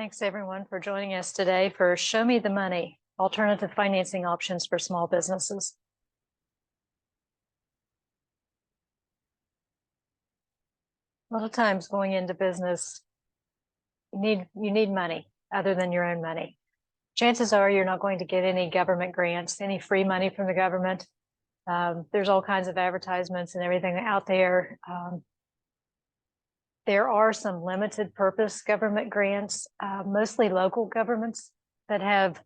Thanks everyone for joining us today for Show Me the Money, alternative financing options for small businesses. A lot of times going into business, you need money other than your own money. Chances are you're not going to get any government grants, any free money from the government. There's all kinds of advertisements and everything out there. There are some limited purpose government grants, mostly local governments that have,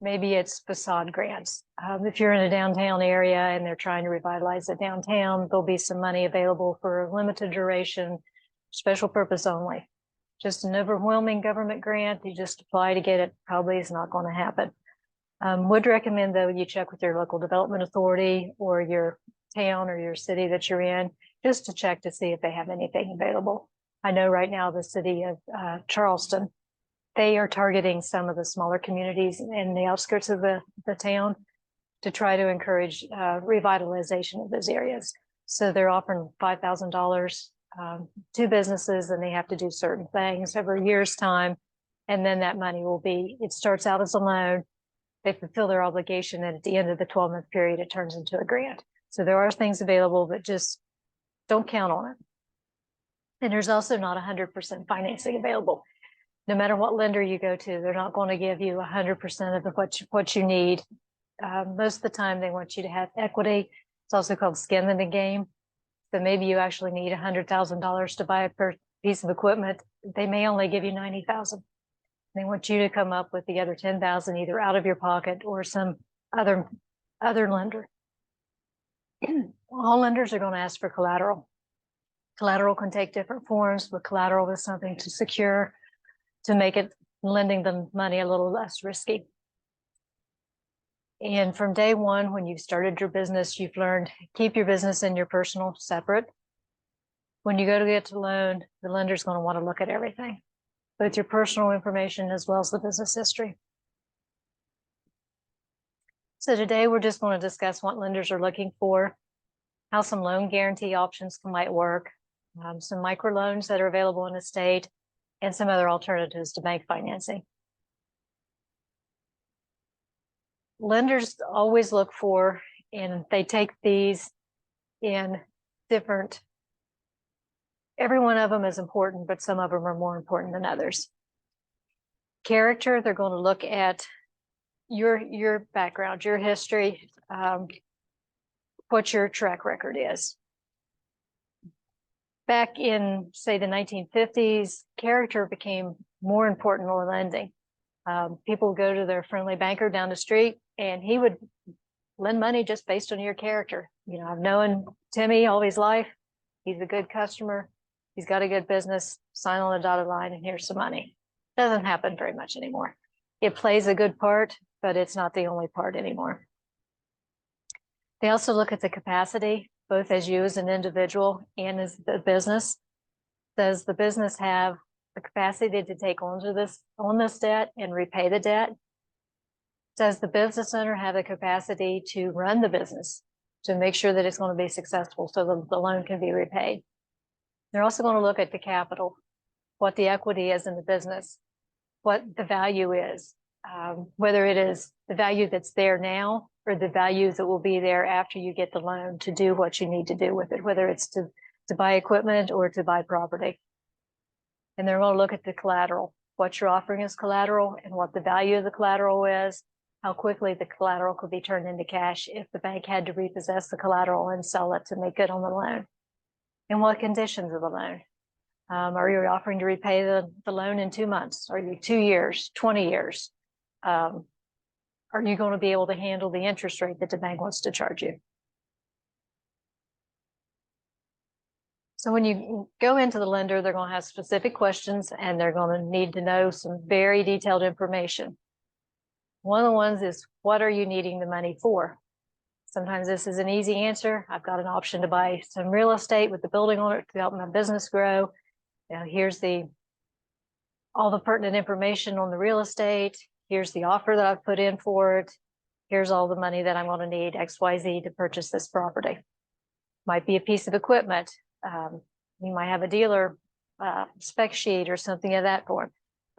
maybe it's facade grants. If you're in a downtown area and they're trying to revitalize the downtown, there'll be some money available for a limited duration, special purpose only. Just an overwhelming government grant, you just apply to get it, probably is not going to happen. Would recommend though you check with your local development authority or your town or your city that you're in, just to check to see if they have anything available. I know right now the city of Charleston, they are targeting some of the smaller communities in the outskirts of the town to try to encourage revitalization of those areas. So they're offering $5,000 to businesses, and they have to do certain things over a year's time. And then that money will be, it starts out as a loan, they fulfill their obligation, and at the end of the 12-month period, it turns into a grant. So there are things available, but just don't count on it. And there's also not 100% financing available. No matter what lender you go to, they're not going to give you 100% of what you need. Most of the time, they want you to have equity. It's also called skin in the game. So maybe you actually need $100,000 to buy a piece of equipment. They may only give you $90,000. They want you to come up with the other $10,000 either out of your pocket or some other lender. All lenders are going to ask for collateral. Collateral can take different forms, but collateral is something to secure, to make it lending them money a little less risky. And from day one, when you started your business, you've learned keep your business and your personal separate. When you go to get a loan, the lender's going to want to look at everything, both your personal information as well as the business history. So today we're just going to discuss what lenders are looking for, how some loan guarantee options might work, some microloans that are available in the state, and some other alternatives to bank financing. Lenders always look for, and they take these in different, every one of them is important, but some of them are more important than others. Character, they're going to look at your background, your history, what your track record is. Back in, say, the 1950s, character became more important than lending. People go to their friendly banker down the street, and he would lend money just based on your character. You know, I've known Timmy all his life. He's a good customer. He's got a good business. Sign on the dotted line, and here's some money. Doesn't happen very much anymore. It plays a good part, but it's not the only part anymore. They also look at the capacity, both as you as an individual and as the business. Does the business have the capacity to take on this debt and repay the debt? Does the business owner have the capacity to run the business to make sure that it's going to be successful so the loan can be repaid? They're also going to look at the capital, what the equity is in the business, what the value is, whether it is the value that's there now or the value that will be there after you get the loan to do what you need to do with it, whether it's to buy equipment or to buy property. And they're going to look at the collateral, what you're offering as collateral and what the value of the collateral is, how quickly the collateral could be turned into cash if the bank had to repossess the collateral and sell it to make good on the loan, and what conditions of the loan. Are you offering to repay the loan in 2 months? Are you 2 years, 20 years? Are you going to be able to handle the interest rate that the bank wants to charge you? So when you go into the lender, they're going to have specific questions, and they're going to need to know some very detailed information. One of the ones is, what are you needing the money for? Sometimes this is an easy answer. I've got an option to buy some real estate with the building on it to help my business grow. Now here's all the pertinent information on the real estate. Here's the offer that I've put in for it. Here's all the money that I'm going to need, XYZ, to purchase this property. Might be a piece of equipment. You might have a dealer spec sheet or something of that form.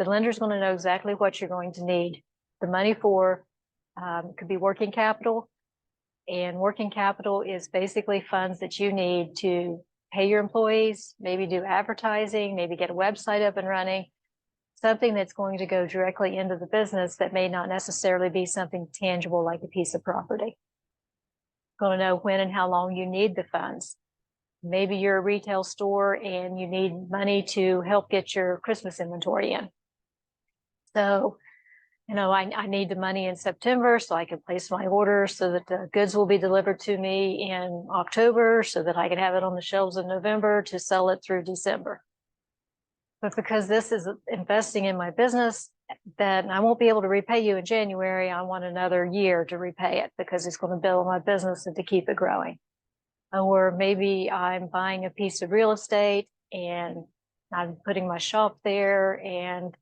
The lender's going to know exactly what you're going to need. The money for could be working capital, and working capital is basically funds that you need to pay your employees, maybe do advertising, maybe get a website up and running, something that's going to go directly into the business that may not necessarily be something tangible like a piece of property. Going to know when and how long you need the funds. Maybe you're a retail store and you need money to help get your Christmas inventory in. So, I need the money in September so I can place my order so that the goods will be delivered to me in October so that I can have it on the shelves in November to sell it through December. But because this is investing in my business, then I won't be able to repay you in January. I want another year to repay it because it's going to build my business and to keep it growing. Or maybe I'm buying a piece of real estate and I'm putting my shop there, and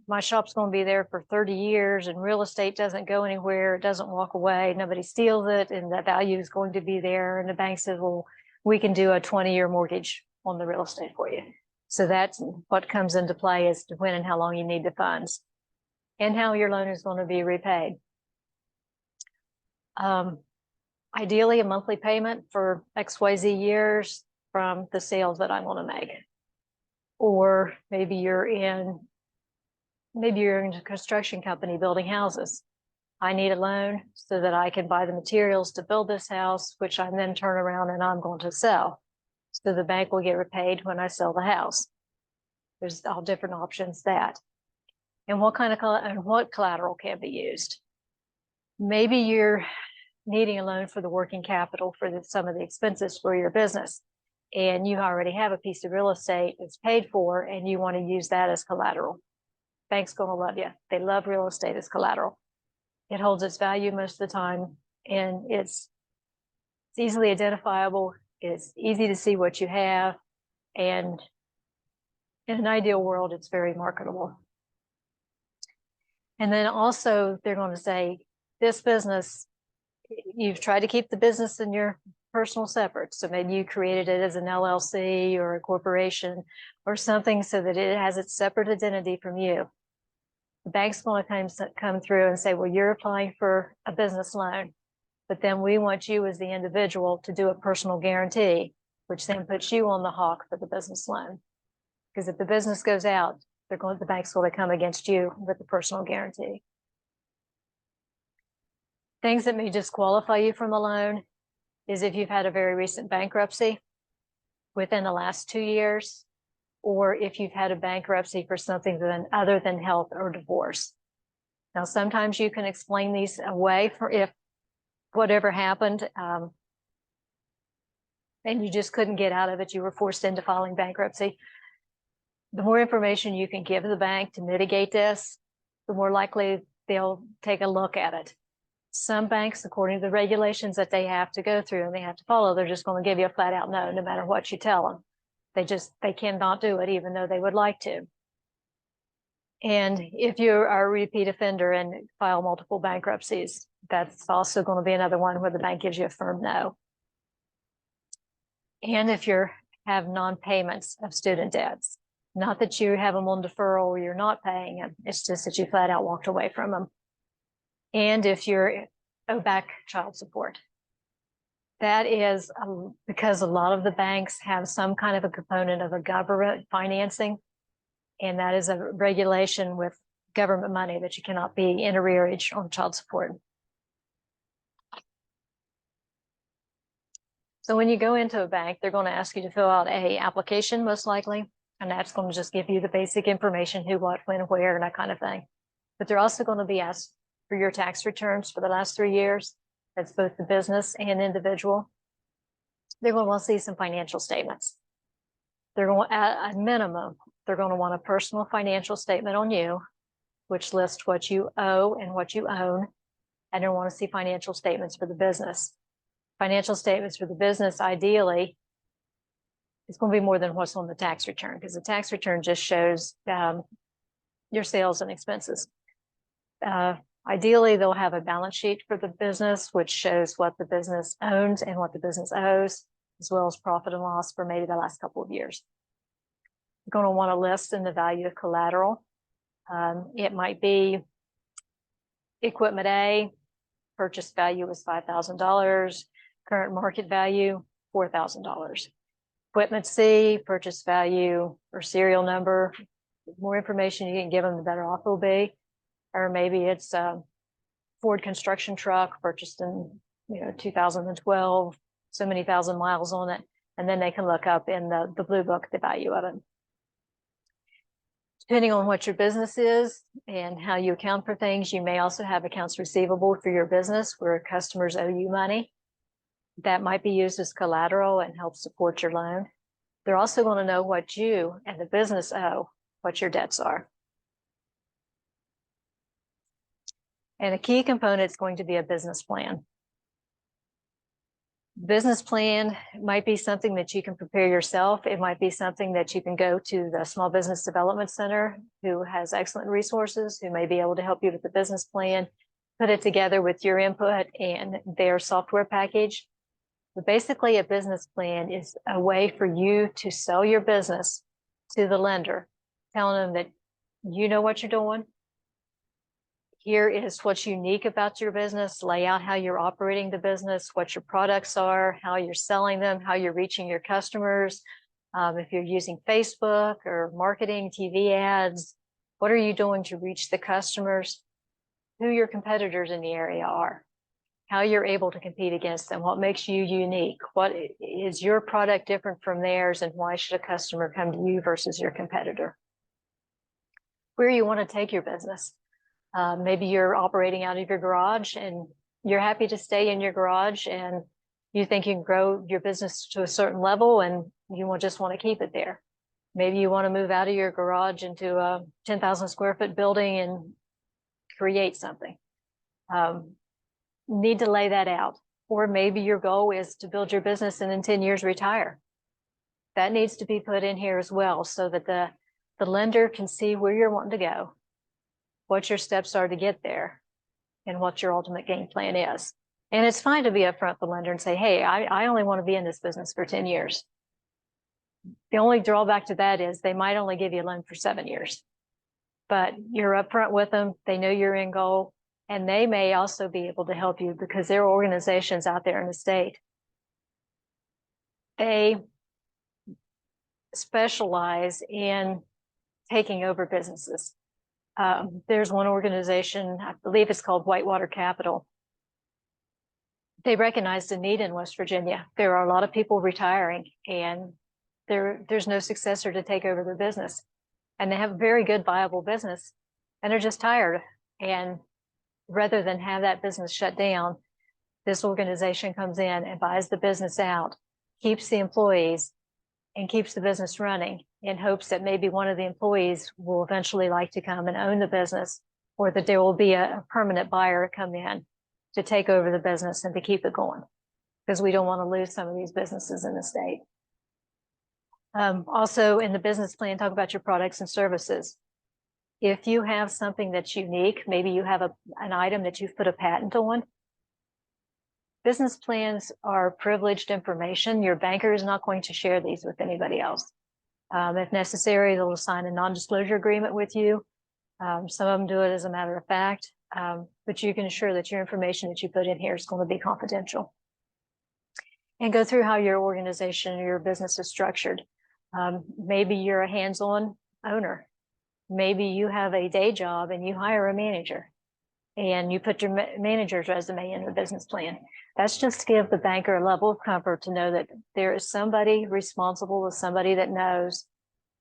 my shop's going to be there for 30 years and real estate doesn't go anywhere. It doesn't walk away. Nobody steals it. And the value is going to be there. And the bank says, well, we can do a 20-year mortgage on the real estate for you. So that's what comes into play, is to when and how long you need the funds and how your loan is going to be repaid. Ideally, a monthly payment for XYZ years from the sales that I want to make. Or maybe you're in a construction company building houses. I need a loan so that I can buy the materials to build this house, which I then turn around and I'm going to sell. So the bank will get repaid when I sell the house. There's all different options that. And what collateral can be used? Maybe you're needing a loan for the working capital for some of the expenses for your business, and you already have a piece of real estate that's paid for, and you want to use that as collateral. Bank's going to love you. They love real estate as collateral. It holds its value most of the time, and it's easily identifiable. It's easy to see what you have, and in an ideal world, it's very marketable. And then also they're going to say, this business, you've tried to keep the business and your personal separate. So maybe you created it as an LLC or a corporation or something so that it has its separate identity from you. The bank's going to come through and say, well, you're applying for a business loan, but then we want you as the individual to do a personal guarantee, which then puts you on the hawk for the business loan. Because if the business goes out, the bank's going to come against you with the personal guarantee. Things that may disqualify you from a loan is if you've had a very recent bankruptcy within the last 2 years, or if you've had a bankruptcy for something other than health or divorce. Now, sometimes you can explain these away for if whatever happened, and you just couldn't get out of it, you were forced into filing bankruptcy. The more information you can give the bank to mitigate this, the more likely they'll take a look at it. Some banks, according to the regulations that they have to go through and they have to follow, they're just going to give you a flat out no, no matter what you tell them. They cannot do it, even though they would like to. And if you are a repeat offender and file multiple bankruptcies, that's also going to be another one where the bank gives you a firm no. And if you have non-payments of student debts, not that you have them on deferral or you're not paying them, it's just that you flat out walked away from them. And if you're owe back child support. That is because a lot of the banks have some kind of a component of a government financing, and that is a regulation with government money that you cannot be in arrearage on child support. So when you go into a bank, they're going to ask you to fill out an application, most likely, and that's going to just give you the basic information, who, what, when, where, and that kind of thing. But they're also going to be asked for your tax returns for the last 3 years. That's both the business and individual. They're going to want to see some financial statements. They're going to, at a minimum, they're going to want a personal financial statement on you, which lists what you owe and what you own. And they want to see financial statements for the business. Financial statements for the business, ideally, it's going to be more than what's on the tax return, because the tax return just shows your sales and expenses. Ideally, they'll have a balance sheet for the business, which shows what the business owns and what the business owes, as well as profit and loss for maybe the last couple of years. You're going to want a list in the value of collateral It might be equipment A, purchase value is $5,000, current market value, $4,000. Equipment C, purchase value or serial number. The more information you can give them, the better off it'll be. Or maybe it's a Ford construction truck purchased in 2012, so many thousand miles on it, and then they can look up in the blue book the value of it. Depending on what your business is and how you account for things, you may also have accounts receivable for your business where customers owe you money. That might be used as collateral and help support your loan. They're also going to know what you and the business owe, what your debts are. And a key component is going to be a business plan. Business plan might be something that you can prepare yourself. It might be something that you can go to the Small Business Development Center, who has excellent resources, who may be able to help you with the business plan, put it together with your input and their software package. But basically, a business plan is a way for you to sell your business to the lender, telling them that you know what you're doing. Here is what's unique about your business, lay out how you're operating the business, what your products are, how you're selling them, how you're reaching your customers. If you're using Facebook or marketing, TV ads, what are you doing to reach the customers? Who your competitors in the area are, how you're able to compete against them, what makes you unique, what is your product different from theirs, and why should a customer come to you versus your competitor? Where you want to take your business. Maybe you're operating out of your garage and you're happy to stay in your garage and you think you can grow your business to a certain level and you just want to keep it there. Maybe you want to move out of your garage into a 10,000 square foot building and create something. Need to lay that out. Or maybe your goal is to build your business and in 10 years retire. That needs to be put in here as well so that the lender can see where you're wanting to go, what your steps are to get there, and what your ultimate game plan is. And it's fine to be upfront with the lender and say, hey, I only want to be in this business for 10 years. The only drawback to that is they might only give you a loan for 7 years. But you're upfront with them, they know your end goal, and they may also be able to help you because there are organizations out there in the state. They specialize in taking over businesses. There's one organization, I believe it's called Whitewater Capital. They recognized a need in West Virginia. There are a lot of people retiring and there's no successor to take over their business. And they have a very good, viable business and they're just tired. And rather than have that business shut down, this organization comes in and buys the business out, keeps the employees, and keeps the business running in hopes that maybe one of the employees will eventually like to come and own the business, or that there will be a permanent buyer come in to take over the business and to keep it going, because we don't want to lose some of these businesses in the state. Also in the business plan, talk about your products and services. If you have something that's unique, maybe you have an item that you've put a patent on. Business plans are privileged information. Your banker is not going to share these with anybody else. If necessary, they'll sign a non-disclosure agreement with you. Some of them do it as a matter of fact, but you can assure that your information that you put in here is going to be confidential. And go through how your organization or your business is structured. Maybe you're a hands-on owner. Maybe you have a day job and you hire a manager and you put your manager's resume in the business plan. That's just to give the banker a level of comfort to know that there is somebody responsible, with somebody that knows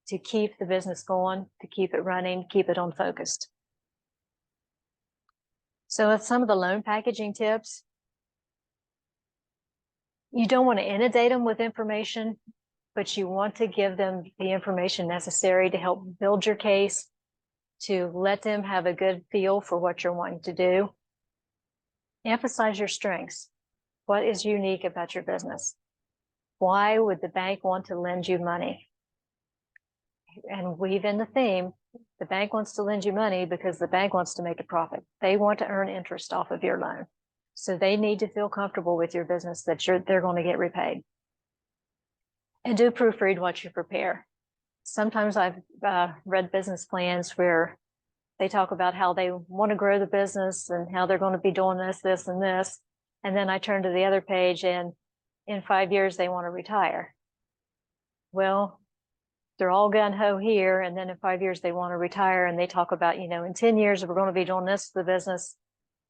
to keep the business going, to keep it running, keep it on focused. So with some of the loan packaging tips, you don't want to inundate them with information, but you want to give them the information necessary to help build your case, to let them have a good feel for what you're wanting to do. Emphasize your strengths. What is unique about your business? Why would the bank want to lend you money? And weave in the theme, the bank wants to lend you money because the bank wants to make a profit. They want to earn interest off of your loan. So they need to feel comfortable with your business that they're going to get repaid. And do proofread what you prepare. Sometimes I've read business plans where They talk about how they want to grow the business and how they're going to be doing this, this, and this. And then I turn to the other page, and in 5 years, they want to retire. Well, they're all gun ho here. And then in 5 years, they want to retire. And they talk about, in 10 years, we're going to be doing this to the business.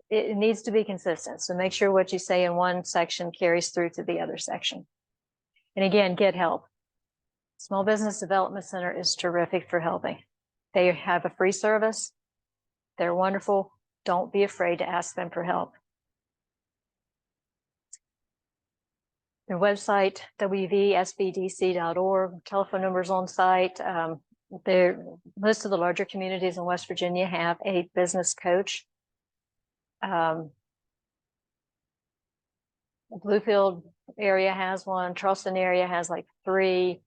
It needs to be consistent. So make sure what you say in one section carries through to the other section. And again, get help. Small Business Development Center is terrific for helping. They have a free service. They're wonderful. Don't be afraid to ask them for help. Their website, wvsbdc.org, telephone numbers on site. Most of the larger communities in West Virginia have a business coach. Bluefield area has one. Charleston area has like 3.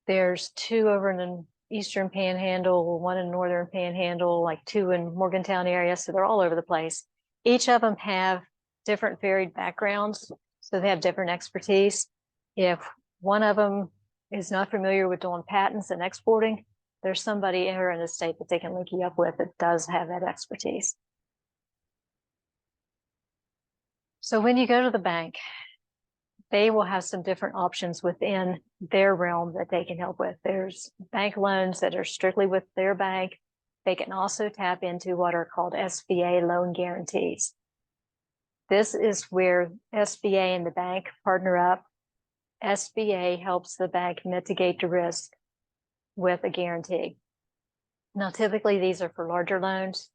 There's 2 over in the Eastern Panhandle, 1 in Northern Panhandle, like 2 in Morgantown area. So they're all over the place. Each of them have different varied backgrounds. So they have different expertise. If one of them is not familiar with doing patents and exporting, there's somebody here in the state that they can link you up with that does have that expertise. So when you go to the bank, they will have some different options within their realm that they can help with. There's bank loans that are strictly with their bank. They can also tap into what are called SBA loan guarantees. This is where SBA and the bank partner up. SBA helps the bank mitigate the risk with a guarantee. Now, typically these are for larger loans,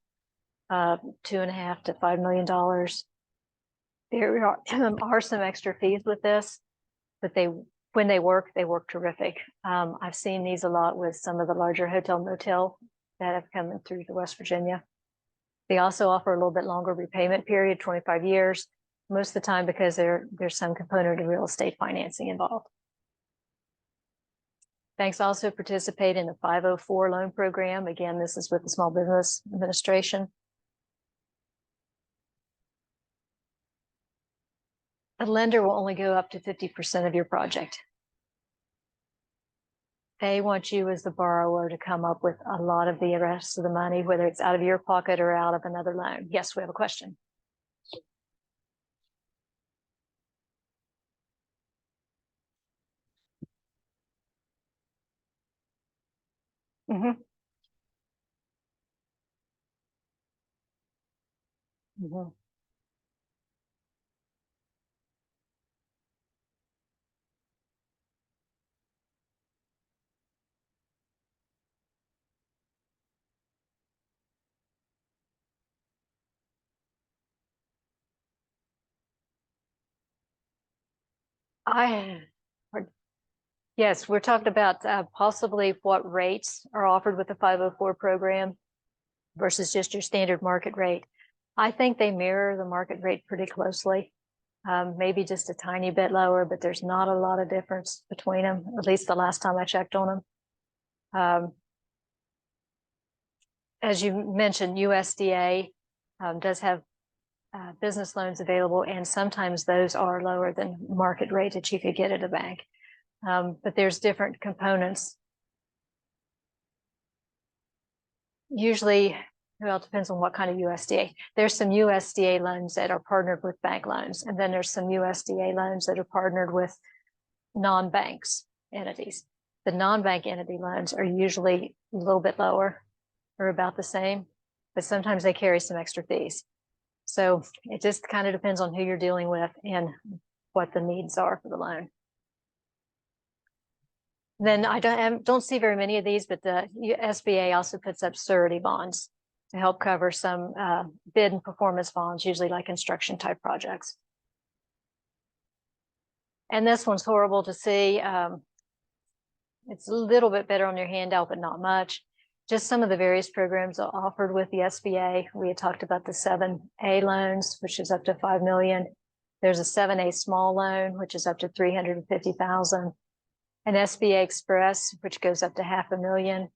$2.5 to $5 million. There are some extra fees with this, but when they work terrific. I've seen these a lot with some of the larger hotel motel that have come through to West Virginia. They also offer a little bit longer repayment period, 25 years, most of the time because there's some component of real estate financing involved. Banks also participate in the 504 loan program. Again, this is with the Small Business Administration. A lender will only go up to 50% of your project. They want you as the borrower to come up with a lot of the rest of the money, whether it's out of your pocket or out of another loan. Yes, we have a question. Mm-hmm. Mm-hmm. Yes, we're talking about possibly what rates are offered with the 504 program versus just your standard market rate. I think they mirror the market rate pretty closely, maybe just a tiny bit lower, but there's not a lot of difference between them, at least the last time I checked on them. As you mentioned, USDA does have business loans available, and sometimes those are lower than market rate that you could get at a bank. But there's different components. Usually, well, it depends on what kind of USDA. There's some USDA loans that are partnered with bank loans, and then there's some USDA loans that are partnered with non-banks entities. The non-bank entity loans are usually a little bit lower or about the same, but sometimes they carry some extra fees. So it just kind of depends on who you're dealing with and what the needs are for the loan. Then I don't see very many of these, but the SBA also puts up surety bonds to help cover some bid and performance bonds, usually like construction type projects. And this one's horrible to see. It's a little bit better on your handout, but not much. Just some of the various programs offered with the SBA. We had talked about the 7A loans, which is up to $5 million. There's a 7A small loan, which is up to $350,000. An SBA Express, which goes up to $500,000.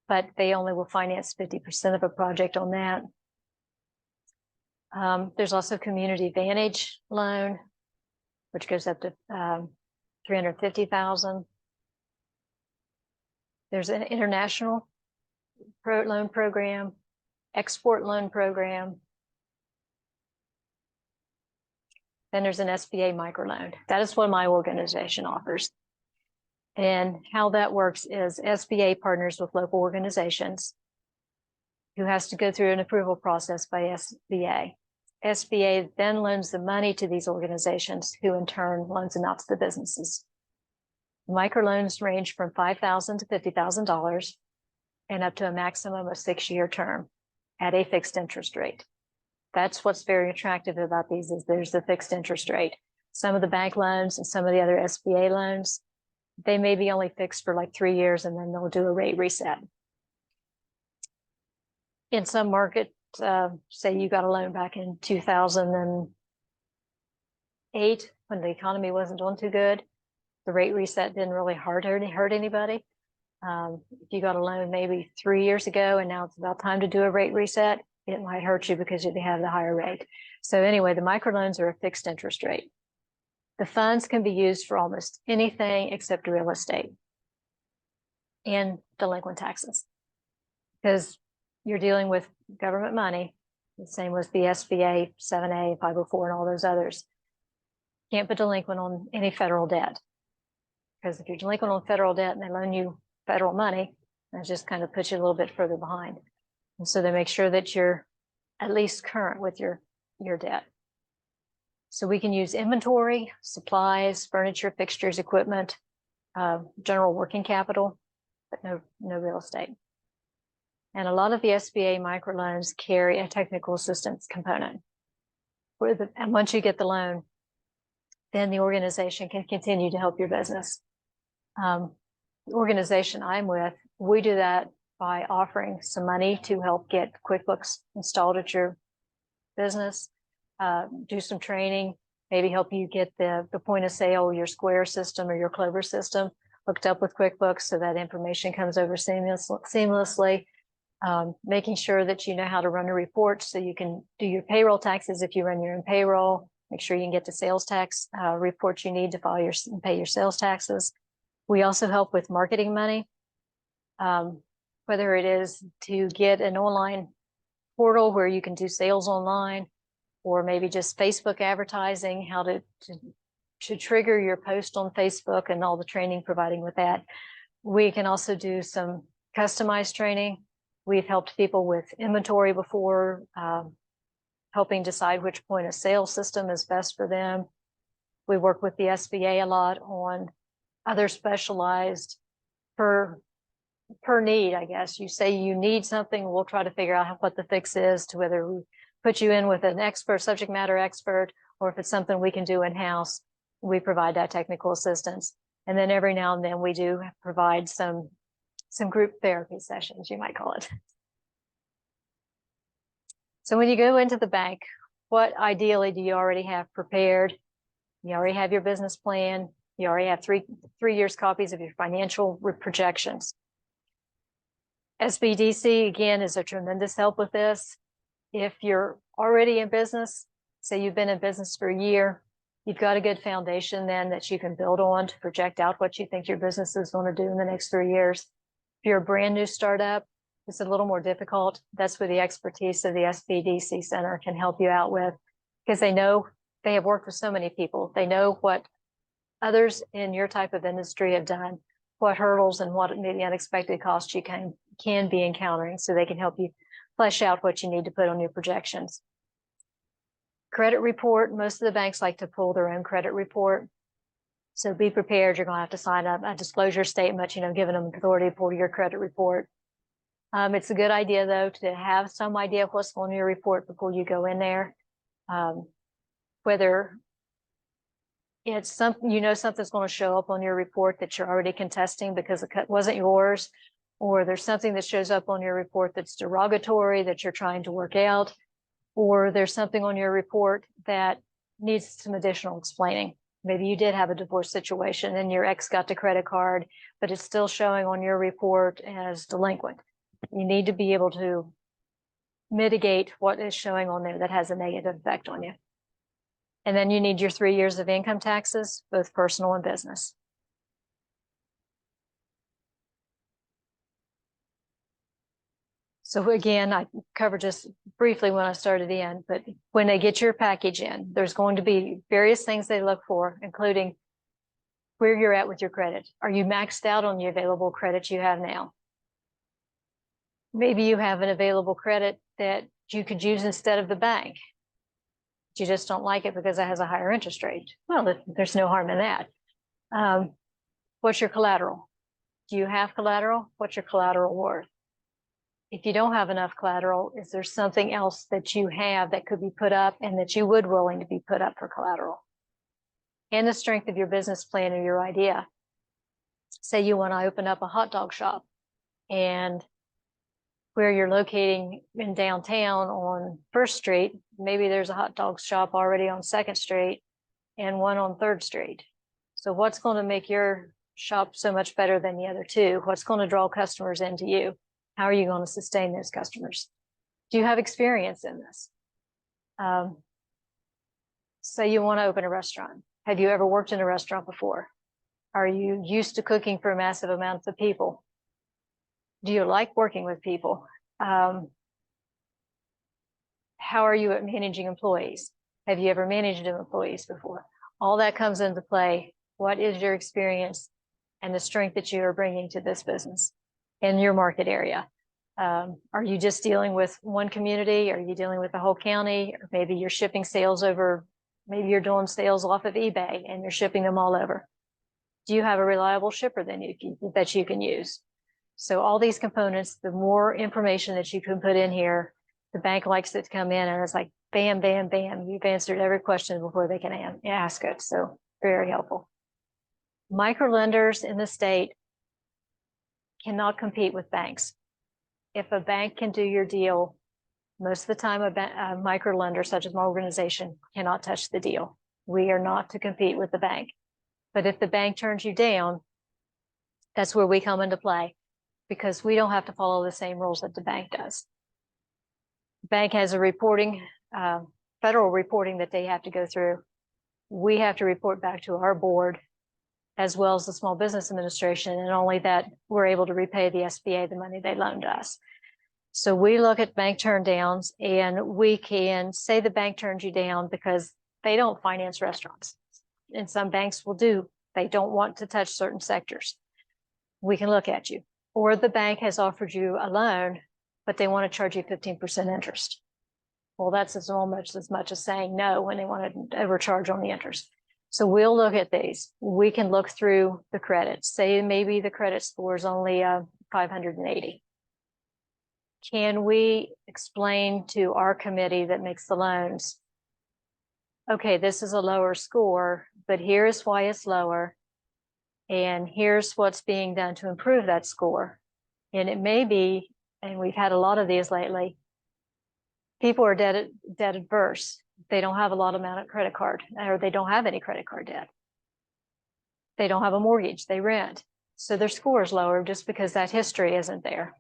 But they only will finance 50% of a project on that. There's also Community Advantage loan, which goes up to $350,000. There's an international loan program, export loan program. Then there's an SBA microloan. That is what my organization offers. And how that works is SBA partners with local organizations who has to go through an approval process by SBA. SBA then loans the money to these organizations, who in turn loans them out to the businesses. Microloans range from $5,000 to $50,000 and up to a maximum of 6-year term at a fixed interest rate. That's what's very attractive about these, is there's the fixed interest rate. Some of the bank loans and some of the other SBA loans, they may be only fixed for like 3 years, and then they'll do a rate reset. In some markets, say you got a loan back in 2008 when the economy wasn't doing too good, the rate reset didn't really hurt anybody. If you got a loan maybe 3 years ago and now it's about time to do a rate reset, it might hurt you because you have the higher rate. So anyway, the microloans are a fixed interest rate. The funds can be used for almost anything except real estate and delinquent taxes, because you're dealing with government money. The same with the SBA, 7A, 504, and all those others. Can't be delinquent on any federal debt, because if you're delinquent on federal debt and they loan you federal money, that just kind of puts you a little bit further behind. And so they make sure that you're at least current with your debt. So we can use inventory, supplies, furniture, fixtures, equipment, general working capital, but no real estate. And a lot of the SBA microloans carry a technical assistance component. And once you get the loan, then the organization can continue to help your business. The organization I'm with, we do that by offering some money to help get QuickBooks installed at your business, do some training, maybe help you get the point of sale, your Square system or your Clover system hooked up with QuickBooks so that information comes over seamlessly, making sure that you know how to run a report so you can do your payroll taxes if you run your own payroll, make sure you can get the sales tax reports you need to file and pay your sales taxes. We also help with marketing money, whether it is to get an online portal where you can do sales online, or maybe just Facebook advertising, how to trigger your post on Facebook and all the training providing with that. We can also do some customized training. We've helped people with inventory before, helping decide which point of sale system is best for them. We work with the SBA a lot on other specialized per need, I guess. You say you need something, we'll try to figure out what the fix is, to whether we put you in with an expert, subject matter expert, or if it's something we can do in-house, we provide that technical assistance. And then every now and then we do provide some group therapy sessions, you might call it. So when you go into the bank, what ideally do you already have prepared? You already have your business plan. You already have three years copies of your financial projections. SBDC, again, is a tremendous help with this. If you're already in business, say you've been in business for a year, you've got a good foundation then that you can build on to project out what you think your business is going to do in the next 3 years. If you're a brand new startup, it's a little more difficult. That's where the expertise of the SBDC Center can help you out with, because they know, they have worked with so many people. They know what others in your type of industry have done, what hurdles and what maybe unexpected costs you can be encountering, so they can help you flesh out what you need to put on your projections. Credit report, most of the banks like to pull their own credit report. So be prepared, you're going to have to sign up a disclosure statement, giving them authority to pull your credit report. It's a good idea, though, to have some idea of what's on your report before you go in there. Whether it's something, something's going to show up on your report that you're already contesting because it wasn't yours, or there's something that shows up on your report that's derogatory that you're trying to work out, or there's something on your report that needs some additional explaining. Maybe you did have a divorce situation and your ex got the credit card, but it's still showing on your report as delinquent. You need to be able to mitigate what is showing on there that has a negative effect on you. And then you need your 3 years of income taxes, both personal and business. So again, I covered just briefly when I started in, but when they get your package in, there's going to be various things they look for, including where you're at with your credit. Are you maxed out on the available credit you have now? Maybe you have an available credit that you could use instead of the bank. You just don't like it because it has a higher interest rate. Well, there's no harm in that. What's your collateral? Do you have collateral? What's your collateral worth? If you don't have enough collateral, is there something else that you have that could be put up and that you would willing to be put up for collateral? And the strength of your business plan or your idea. Say you want to open up a hot dog shop, and where you're locating in downtown on First Street, maybe there's a hot dog shop already on Second Street and one on Third Street. So what's going to make your shop so much better than the other two? What's going to draw customers into you? How are you going to sustain those customers? Do you have experience in this? Say you want to open a restaurant. Have you ever worked in a restaurant before? Are you used to cooking for massive amounts of people? Do you like working with people? How are you at managing employees? Have you ever managed employees before? All that comes into play. What is your experience and the strength that you are bringing to this business in your market area? Are you just dealing with one community? Are you dealing with the whole county? Or maybe you're shipping sales over, maybe you're doing sales off of eBay and you're shipping them all over. Do you have a reliable shipper that you can use? So all these components, the more information that you can put in here, the bank likes it to come in and it's like, bam, bam, bam. You've answered every question before they can ask it. So very helpful. Microlenders in the state cannot compete with banks. If a bank can do your deal, most of the time a microlender, such as my organization, cannot touch the deal. We are not to compete with the bank. But if the bank turns you down, that's where we come into play, because we don't have to follow the same rules that the bank does. The bank has a reporting, federal reporting that they have to go through. We have to report back to our board, as well as the Small Business Administration, and only that we're able to repay the SBA the money they loaned us. So we look at bank turndowns, and we can say the bank turns you down because they don't finance restaurants. And some banks will do. They don't want to touch certain sectors. We can look at you. Or the bank has offered you a loan, but they want to charge you 15% interest. Well, that's almost as much as saying no when they want to overcharge on the interest. So we'll look at these. We can look through the credits. Say maybe the credit score is only 580. Can we explain to our committee that makes the loans, okay, this is a lower score, but here's why it's lower, and here's what's being done to improve that score. And it may be, and we've had a lot of these lately, people are debt adverse. They don't have a lot amount of credit card, or they don't have any credit card debt. They don't have a mortgage, they rent. So their score is lower just because that history isn't there.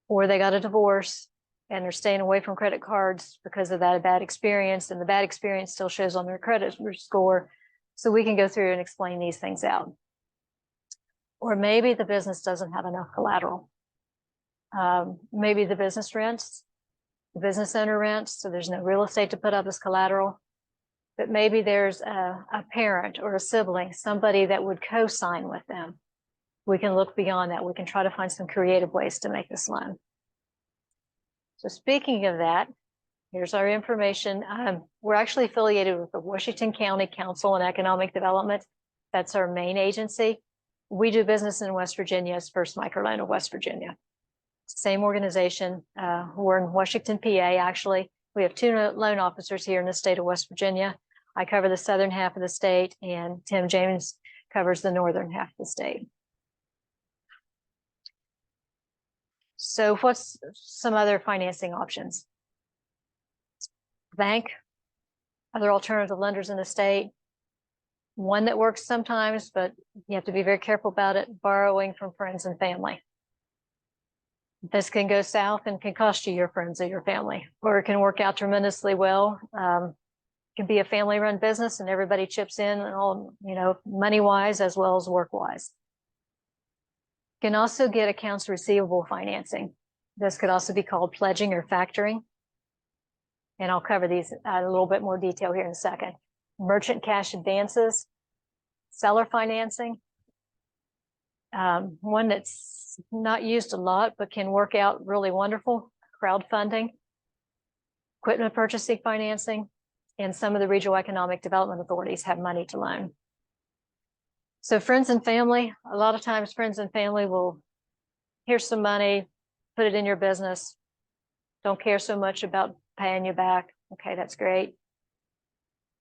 Or they got a divorce and they're staying away from credit cards because of that bad experience, and the bad experience still shows on their credit score. So we can go through and explain these things out. Or maybe the business doesn't have enough collateral. Maybe the business rents, the business owner rents, so there's no real estate to put up as collateral. But maybe there's a parent or a sibling, somebody that would co-sign with them. We can look beyond that. We can try to find some creative ways to make this loan. So speaking of that, here's our information. We're actually affiliated with the Washington County Council on Economic Development. That's our main agency. We do business in West Virginia as First Microloan of West Virginia. Same organization. We're in Washington, PA, actually. We have 2 loan officers here in the state of West Virginia. I cover the southern half of the state, and Tim James covers the northern half of the state. So what's some other financing options? Bank, other alternative lenders in the state. One that works sometimes, but you have to be very careful about it, borrowing from friends and family. This can go south and can cost you your friends or your family, or it can work out tremendously well. It can be a family-run business and everybody chips in, and all, money-wise as well as work-wise. Can also get accounts receivable financing. This could also be called pledging or factoring. And I'll cover these in a little bit more detail here in a second. Merchant cash advances, seller financing. One that's not used a lot, but can work out really wonderful, crowdfunding, equipment purchasing financing, and some of the regional economic development authorities have money to loan. So friends and family, a lot of times friends and family will, here's some money, put it in your business. Don't care so much about paying you back. Okay, that's great.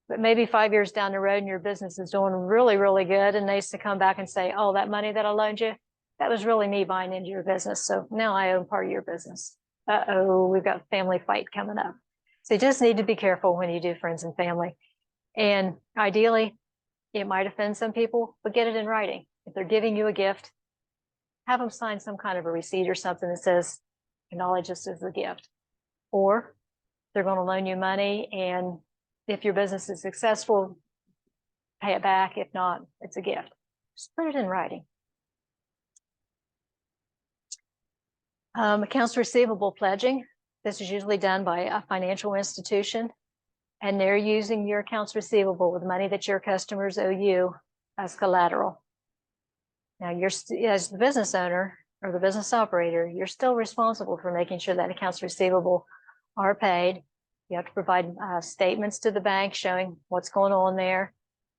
But maybe 5 years down the road and your business is doing really, really good. And they used to come back and say, oh, that money that I loaned you, that was really me buying into your business. So now I own part of your business. Uh-oh, we've got a family fight coming up. So you just need to be careful when you do friends and family. And ideally, it might offend some people, but get it in writing. If they're giving you a gift, have them sign some kind of a receipt or something that says, acknowledge this as a gift. Or they're going to loan you money, and if your business is successful, pay it back. If not, it's a gift. Just put it in writing. Accounts receivable pledging. This is usually done by a financial institution, and they're using your accounts receivable with money that your customers owe you as collateral. Now, you're as the business owner or the business operator, you're still responsible for making sure that accounts receivable are paid. You have to provide statements to the bank showing what's going on there.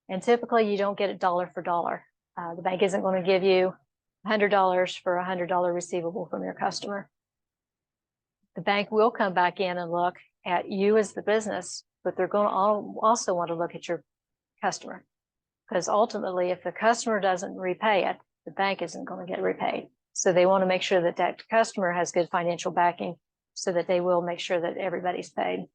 And typically you don't get it dollar for dollar. The bank isn't going to give you $100 for a $100 receivable from your customer. The bank will come back in and look at you as the business, but they're going to also want to look at your customer. Because ultimately, if the customer doesn't repay it, the bank isn't going to get repaid. So they want to make sure that that customer has good financial backing so that they will make sure that everybody's paid.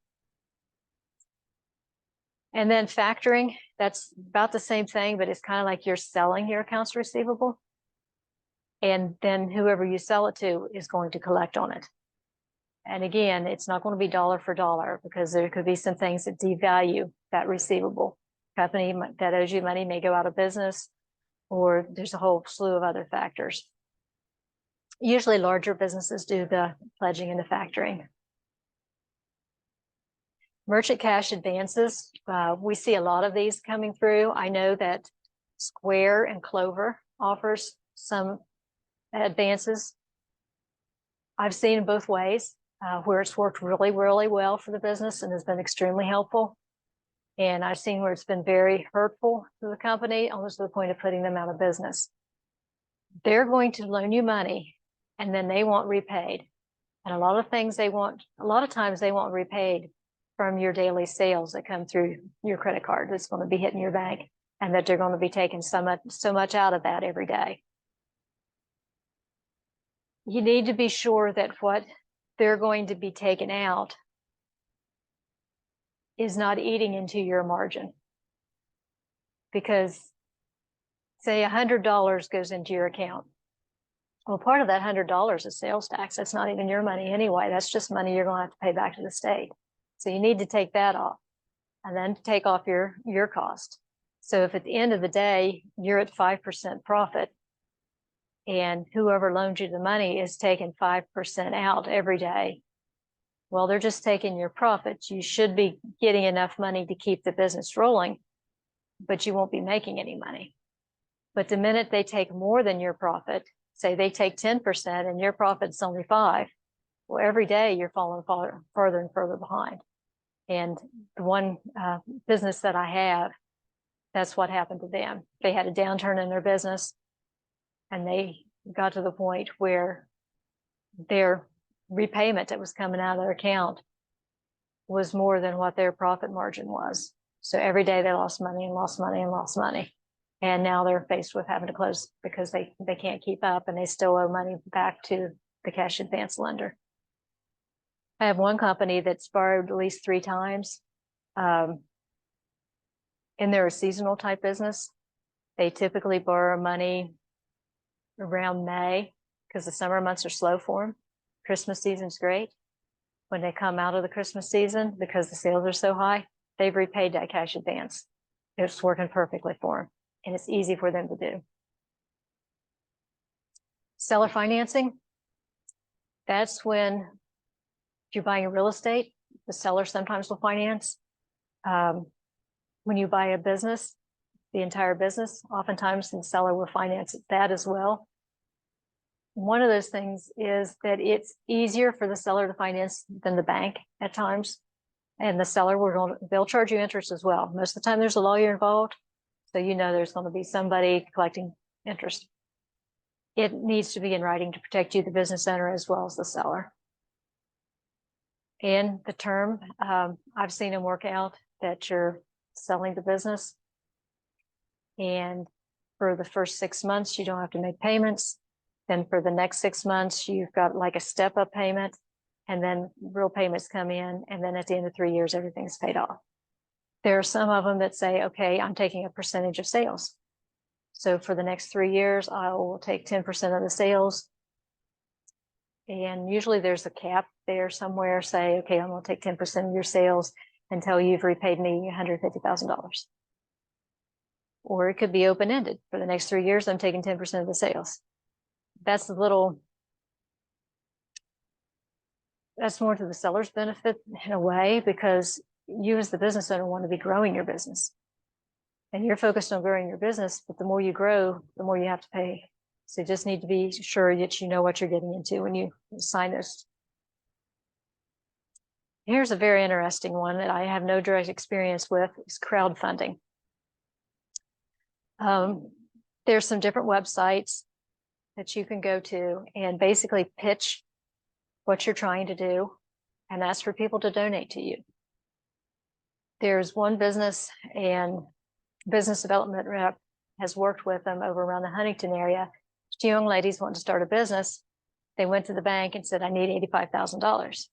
And then factoring, that's about the same thing, but it's kind of like you're selling your accounts receivable. And then whoever you sell it to is going to collect on it. And again, it's not going to be dollar for dollar because there could be some things that devalue that receivable. Company that owes you money may go out of business, or there's a whole slew of other factors. Usually larger businesses do the pledging and the factoring. Merchant cash advances, we see a lot of these coming through. I know that Square and Clover offers some advances. I've seen it both ways, where it's worked really, really well for the business and has been extremely helpful. And I've seen where it's been very hurtful to the company, almost to the point of putting them out of business. They're going to loan you money and then they want repaid. And a lot of times they want repaid from your daily sales that come through your credit card that's going to be hitting your bank, and that they're going to be taking so much out of that every day. You need to be sure that what they're going to be taken out is not eating into your margin. Because say $100 goes into your account. Well, part of that $100 is sales tax. That's not even your money anyway. That's just money you're going to have to pay back to the state. So you need to take that off and then take off your cost. So if at the end of the day, you're at 5% profit and whoever loaned you the money is taking 5% out every day, well, they're just taking your profits. You should be getting enough money to keep the business rolling, but you won't be making any money. But the minute they take more than your profit, say they take 10% and your profit's only 5%, well, every day you're falling further and further behind. And the one business that I have, that's what happened to them. They had a downturn in their business and they got to the point where their repayment that was coming out of their account was more than what their profit margin was. So every day they lost money and lost money and lost money. And now they're faced with having to close because they can't keep up and they still owe money back to the cash advance lender. I have one company that's borrowed at least 3 times. And they're a seasonal type business. They typically borrow money around May because the summer months are slow for them. Christmas season's great. When they come out of the Christmas season, because the sales are so high, they've repaid that cash advance. It's working perfectly for them, and it's easy for them to do. Seller financing. That's when, if you're buying a real estate, the seller sometimes will finance. When you buy a business, the entire business, oftentimes the seller will finance that as well. One of those things is that it's easier for the seller to finance than the bank at times. And the seller, they'll charge you interest as well. Most of the time there's a lawyer involved. So you know there's going to be somebody collecting interest. It needs to be in writing to protect you, the business owner, as well as the seller. And the term, I've seen them work out that you're selling the business. And for the first 6 months, you don't have to make payments. Then for the next 6 months, you've got like a step-up payment, and then real payments come in. And then at the end of 3 years, everything's paid off. There are some of them that say, okay, I'm taking a percentage of sales. So for the next 3 years, I will take 10% of the sales. And usually there's a cap there somewhere, say, okay, I'm going to take 10% of your sales until you've repaid me $150,000. Or it could be open-ended. For the next 3 years, I'm taking 10% of the sales. That's more to the seller's benefit in a way, because you as the business owner want to be growing your business. And you're focused on growing your business, but the more you grow, the more you have to pay. So you just need to be sure that you know what you're getting into when you sign this. Here's a very interesting one that I have no direct experience with, is crowdfunding. There's some different websites that you can go to and basically pitch what you're trying to do and ask for people to donate to you. There's one business, and business development rep has worked with them over around the Huntington area. Two young ladies wanted to start a business. They went to the bank and said, I need $85,000.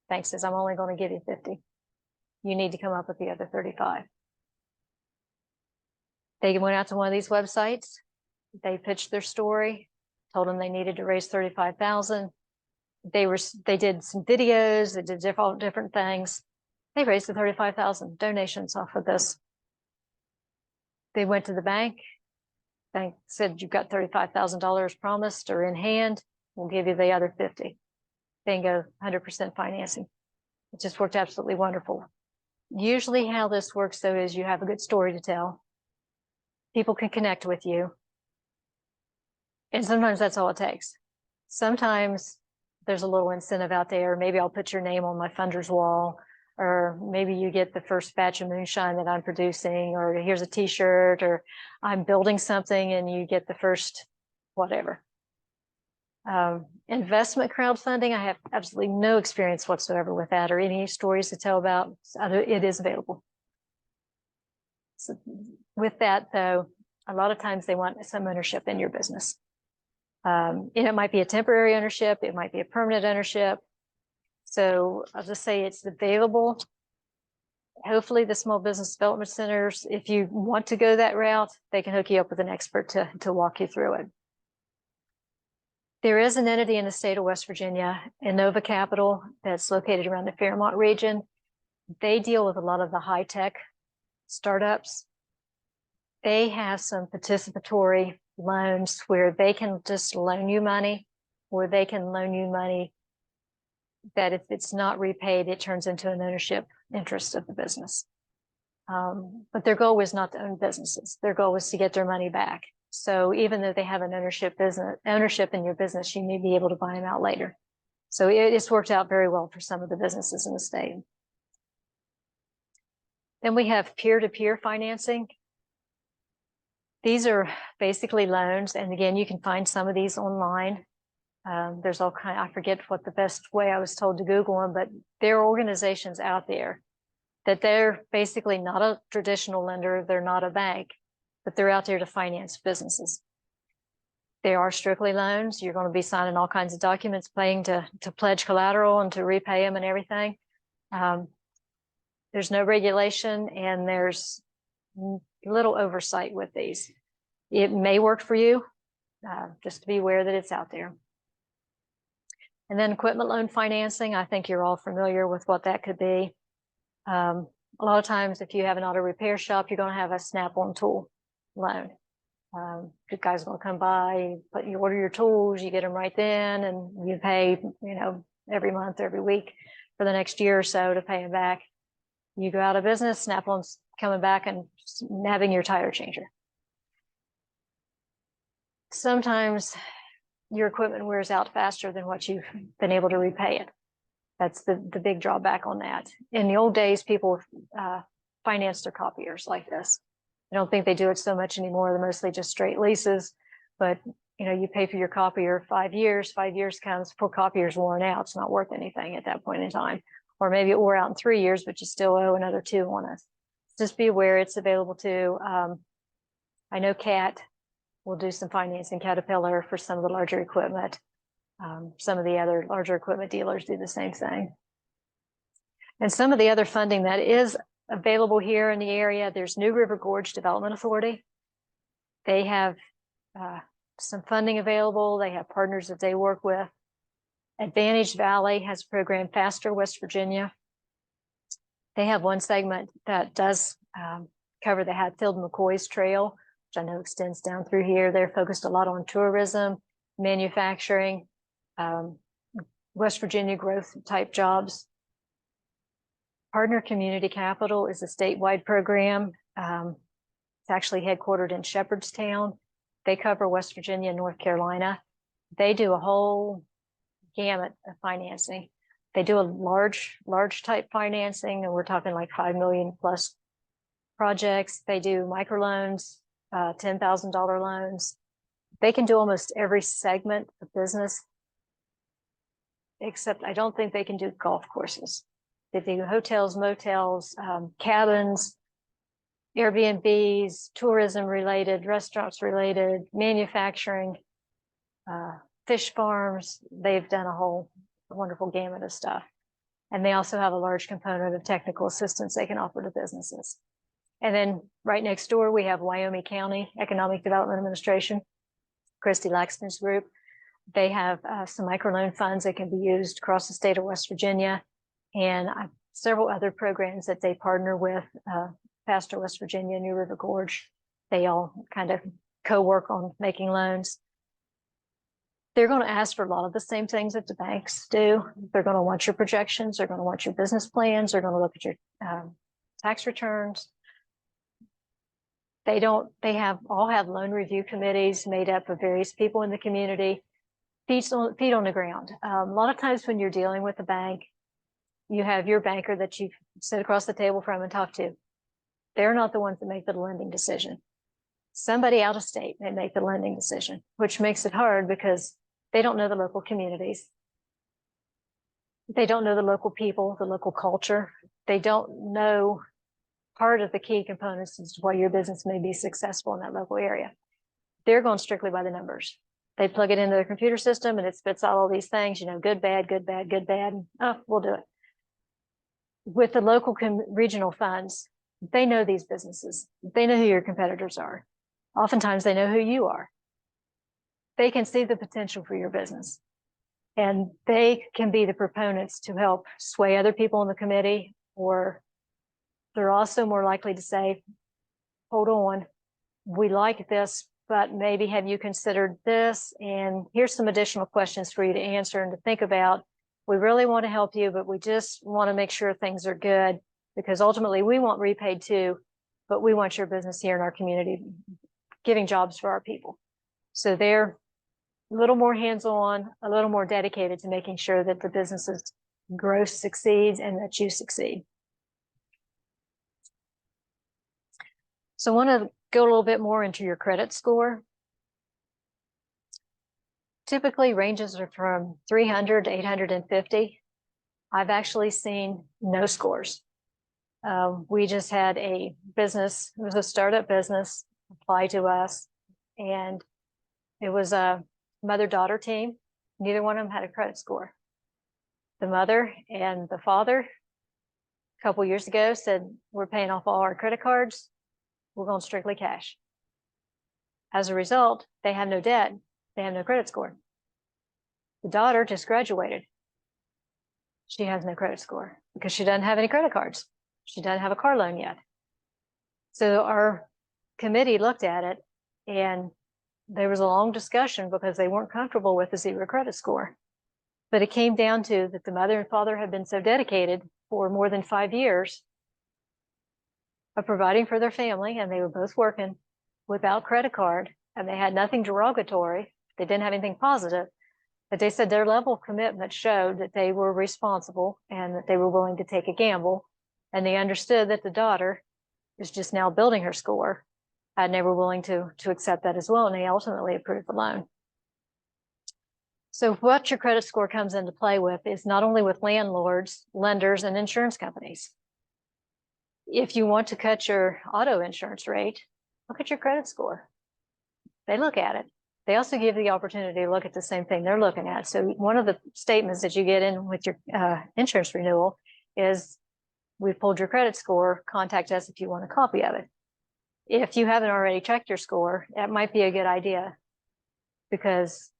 Bank says, I'm only going to give you 50. You need to come up with the other 35. They went out to one of these websites. They pitched their story, told them they needed to raise 35,000. They did some videos, they did different things. They raised the 35,000 donations off of this. They went to the bank. Bank said, you've got $35,000 promised or in hand. We'll give you the other 50. Bingo, 100% financing. It just worked absolutely wonderful. Usually how this works, though, is you have a good story to tell. People can connect with you. And sometimes that's all it takes. Sometimes there's a little incentive out there. Maybe I'll put your name on my funder's wall, or maybe you get the first batch of moonshine that I'm producing, or here's a t-shirt, or I'm building something and you get the first whatever. Investment crowdfunding, I have absolutely no experience whatsoever with that or any stories to tell about. It is available. So with that, though, a lot of times they want some ownership in your business. And it might be a temporary ownership, it might be a permanent ownership. So I'll just say it's available. Hopefully the small business development centers, if you want to go that route, they can hook you up with an expert to walk you through it. There is an entity in the state of West Virginia, Innova Capital, that's located around the Fairmont region. They deal with a lot of the high-tech startups. They have some participatory loans where they can just loan you money, or they can loan you money that if it's not repaid, it turns into an ownership interest of the business. But their goal was not to own businesses. Their goal was to get their money back. So even though they have an ownership in your business, you may be able to buy them out later. So it's worked out very well for some of the businesses in the state. Then we have peer-to-peer financing. These are basically loans. And again, you can find some of these online. There's all kind of, I forget what the best way I was told to Google them, but there are organizations out there that they're basically not a traditional lender. They're not a bank, but they're out there to finance businesses. They are strictly loans. You're going to be signing all kinds of documents, paying to pledge collateral and to repay them and everything. There's no regulation, and there's little oversight with these. It may work for you, just to be aware that it's out there. And then equipment loan financing, I think you're all familiar with what that could be. A lot of times, if you have an auto repair shop, you're going to have a Snap-on tool loan. The guy's gonna come by, you order your tools, you get them right then, and you pay, every month, every week for the next year or so to pay them back. You go out of business, Snap-on's coming back and having your tire changer. Sometimes your equipment wears out faster than what you've been able to repay it. That's the big drawback on that. In the old days, people financed their copiers like this. I don't think they do it so much anymore. They're mostly just straight leases, but you pay for your copier 5 years. 5 years comes, full copier's worn out. It's not worth anything at that point in time. Or maybe it wore out in 3 years, but you still owe another 2 on us. Just be aware it's available too. I know CAT will do some financing, Caterpillar, for some of the larger equipment. Some of the other larger equipment dealers do the same thing. And some of the other funding that is available here in the area, there's New River Gorge Development Authority. They have some funding available. They have partners that they work with. Advantage Valley has a program, Faster West Virginia. They have one segment that does cover the Hatfield McCoy's Trail, which I know extends down through here. They're focused a lot on tourism, manufacturing, West Virginia growth type jobs. Partner Community Capital is a statewide program. It's actually headquartered in Shepherdstown. They cover West Virginia and North Carolina. They do a whole gamut of financing. They do a large type financing, and we're talking like 5 million plus projects. They do microloans, $10,000 loans. They can do almost every segment of business, except I don't think they can do golf courses. They do hotels, motels, cabins, Airbnbs, tourism related, restaurants related, manufacturing, fish farms. They've done a whole wonderful gamut of stuff. And they also have a large component of technical assistance they can offer to businesses. And then right next door, we have Wyoming County Economic Development Administration, Christy Laxton's group. They have some microloan funds that can be used across the state of West Virginia, and several other programs that they partner with, Faster West Virginia, New River Gorge. They all kind of co-work on making loans. They're going to ask for a lot of the same things that the banks do. They're going to want your projections. They're going to want your business plans. They're going to look at your tax returns. They all have loan review committees made up of various people in the community, feet on the ground. A lot of times when you're dealing with a bank, you have your banker that you sit across the table from and talk to. They're not the ones that make the lending decision. Somebody out of state may make the lending decision, which makes it hard because they don't know the local communities. They don't know the local people, the local culture. They don't know part of the key components as to why your business may be successful in that local area. They're going strictly by the numbers. They plug it into their computer system and it spits out all these things, good, bad, good, bad, good, bad. Oh, we'll do it. With the local regional funds, they know these businesses. They know who your competitors are. Oftentimes they know who you are. They can see the potential for your business. And they can be the proponents to help sway other people in the committee, or they're also more likely to say, hold on, we like this, but maybe have you considered this? And here's some additional questions for you to answer and to think about. We really want to help you, but we just want to make sure things are good, because ultimately we want repaid too, but we want your business here in our community, giving jobs for our people. So they're a little more hands-on, a little more dedicated to making sure that the business's growth succeeds and that you succeed. So I want to go a little bit more into your credit score. Typically ranges are from 300 to 850. I've actually seen no scores. We just had a business, it was a startup business, apply to us, and it was a mother-daughter team. Neither one of them had a credit score. The mother and the father, a couple years ago, said, we're paying off all our credit cards. We're going strictly cash. As a result, they have no debt. They have no credit score. The daughter just graduated. She has no credit score because she doesn't have any credit cards. She doesn't have a car loan yet. So our committee looked at it And there was a long discussion because they weren't comfortable with the zero credit score. But it came down to that the mother and father had been so dedicated for more than 5 years of providing for their family, and they were both working without credit card, and they had nothing derogatory. They didn't have anything positive, but they said their level of commitment showed that they were responsible and that they were willing to take a gamble. And they understood that the daughter is just now building her score, and they were willing to accept that as well. And they ultimately approved the loan. So what your credit score comes into play with is not only with landlords, lenders, and insurance companies. If you want to cut your auto insurance rate, look at your credit score. They look at it. They also give the opportunity to look at the same thing they're looking at. So one of the statements that you get in with your insurance renewal is, we've pulled your credit score, contact us if you want a copy of it. If you haven't already checked your score, that might be a good idea, because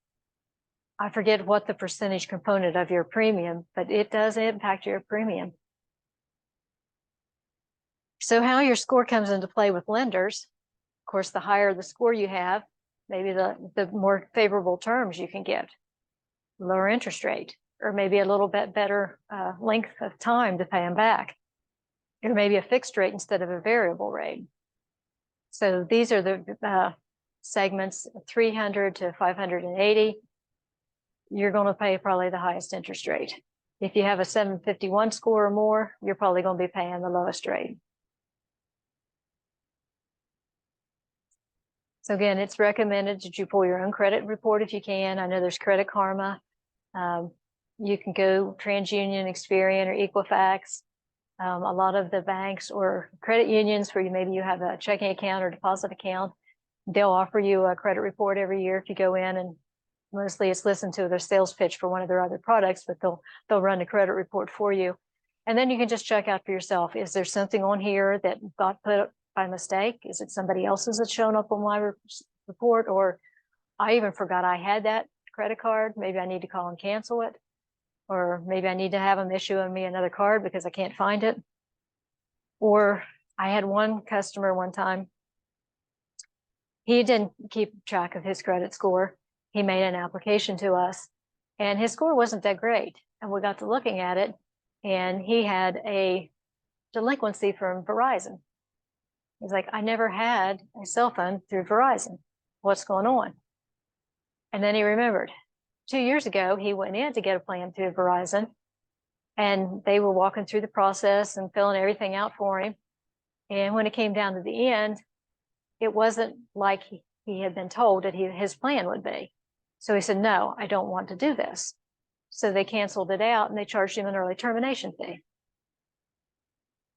I forget what the percentage component of your premium, but it does impact your premium. So how your score comes into play with lenders, of course, the higher the score you have, maybe the more favorable terms you can get, lower interest rate, or maybe a little bit better length of time to pay them back, or maybe a fixed rate instead of a variable rate. So these are the segments 300 to 580. You're going to pay probably the highest interest rate. If you have a 751 score or more, you're probably going to be paying the lowest rate. So again, it's recommended that you pull your own credit report if you can. I know there's Credit Karma. You can go TransUnion, Experian, or Equifax. A lot of the banks or credit unions where maybe you have a checking account or deposit account, they'll offer you a credit report every year if you go in, and mostly it's listened to their sales pitch for one of their other products, but they'll run a credit report for you. And then you can just check out for yourself. Is there something on here that got put by mistake? Is it somebody else's that's shown up on my report? Or I even forgot I had that credit card. Maybe I need to call and cancel it. Or maybe I need to have them issue me another card because I can't find it. Or I had one customer one time, he didn't keep track of his credit score. He made an application to us and his score wasn't that great. And we got to looking at it, and he had a delinquency from Verizon. He's like, I never had a cell phone through Verizon. What's going on? And then he remembered 2 years ago, he went in to get a plan through Verizon, and they were walking through the process and filling everything out for him. And when it came down to the end, it wasn't like he had been told that his plan would be. So he said, no, I don't want to do this. So they canceled it out and they charged him an early termination fee.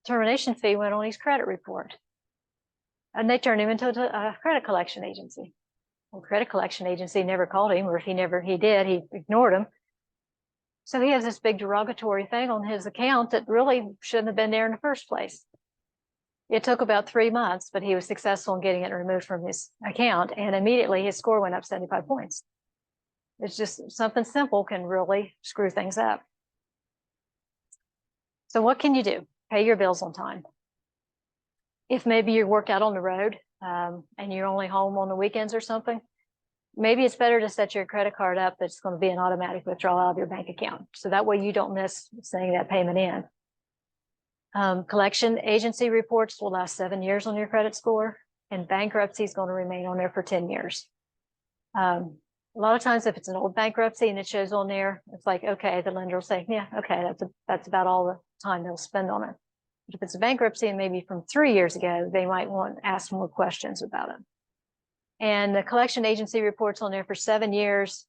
Termination fee went on his credit report. And they turned him into a credit collection agency. Well, credit collection agency never called him, or if he did, he ignored him. So he has this big derogatory thing on his account that really shouldn't have been there in the first place. It took about 3 months, but he was successful in getting it removed from his account, and immediately his score went up 75 points. It's just something simple can really screw things up. So what can you do? Pay your bills on time. If maybe you work out on the road and you're only home on the weekends or something, maybe it's better to set your credit card up that's going to be an automatic withdrawal out of your bank account. So that way you don't miss sending that payment in. Collection agency reports will last 7 years on your credit score, and bankruptcy is going to remain on there for 10 years. A lot of times if it's an old bankruptcy and it shows on there, it's like, okay, the lender will say, yeah, okay, that's about all the time they'll spend on it. But if it's a bankruptcy and maybe from 3 years ago, they might want to ask more questions about it. And the collection agency reports on there for 7 years.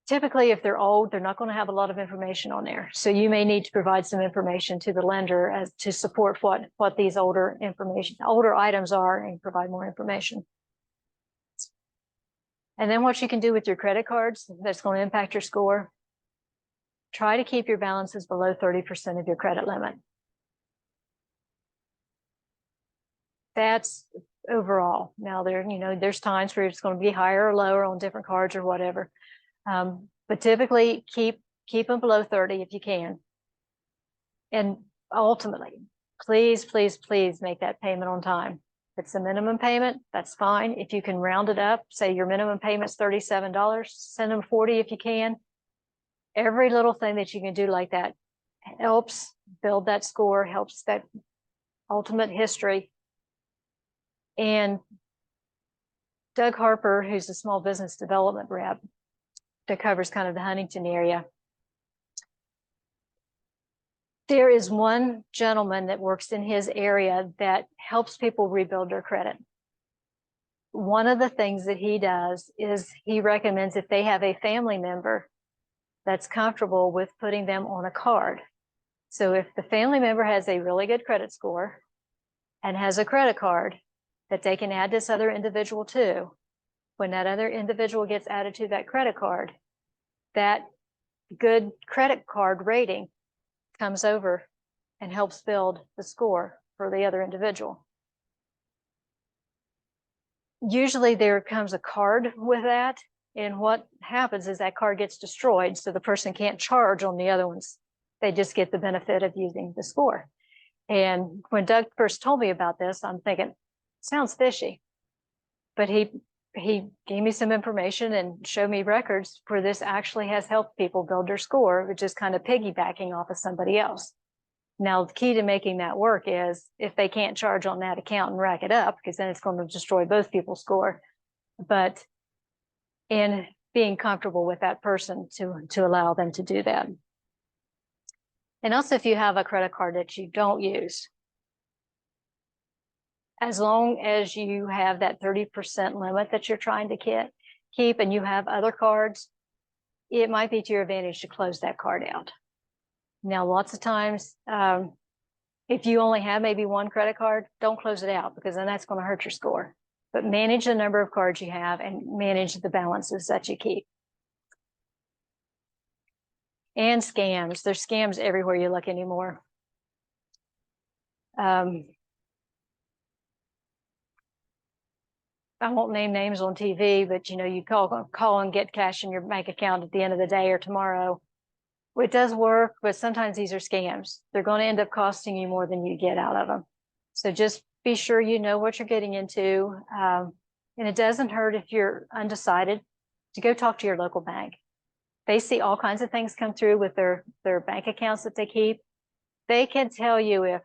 Typically, if they're old, they're not going to have a lot of information on there. So you may need to provide some information to the lender as to support what these older items are, and provide more information. And then what you can do with your credit cards that's going to impact your score, try to keep your balances below 30% of your credit limit. That's overall. Now there's times where it's going to be higher or lower on different cards or whatever. But typically keep them below 30 if you can. And ultimately, please, please, please make that payment on time. If it's a minimum payment, that's fine. If you can round it up, say your minimum payment's $37, send them 40 if you can. Every little thing that you can do like that helps build that score, helps that ultimate history. And Doug Harper, who's a small business development rep that covers kind of the Huntington area, there is one gentleman that works in his area that helps people rebuild their credit. One of the things that he does is he recommends if they have a family member that's comfortable with putting them on a card. So if the family member has a really good credit score and has a credit card that they can add this other individual to, when that other individual gets added to that credit card, that good credit card rating comes over and helps build the score for the other individual. Usually there comes a card with that, and what happens is that card gets destroyed, so the person can't charge on the other ones. They just get the benefit of using the score. And when Doug first told me about this, I'm thinking, sounds fishy. But he gave me some information and showed me records where this actually has helped people build their score, which is kind of piggybacking off of somebody else. Now, the key to making that work is if they can't charge on that account and rack it up, because then it's going to destroy both people's score. But in being comfortable with that person to allow them to do that. And also, if you have a credit card that you don't use, as long as you have that 30% limit that you're trying to keep and you have other cards, it might be to your advantage to close that card out. Now, lots of times, if you only have maybe one credit card, don't close it out, because then that's going to hurt your score. But manage the number of cards you have and manage the balances that you keep. And scams. There's scams everywhere you look anymore. I won't name names on TV, but you call and get cash in your bank account at the end of the day or tomorrow. It does work, but sometimes these are scams. They're going to end up costing you more than you get out of them. So just be sure you know what you're getting into. And it doesn't hurt if you're undecided to go talk to your local bank. They see all kinds of things come through with their bank accounts that they keep. They can tell you if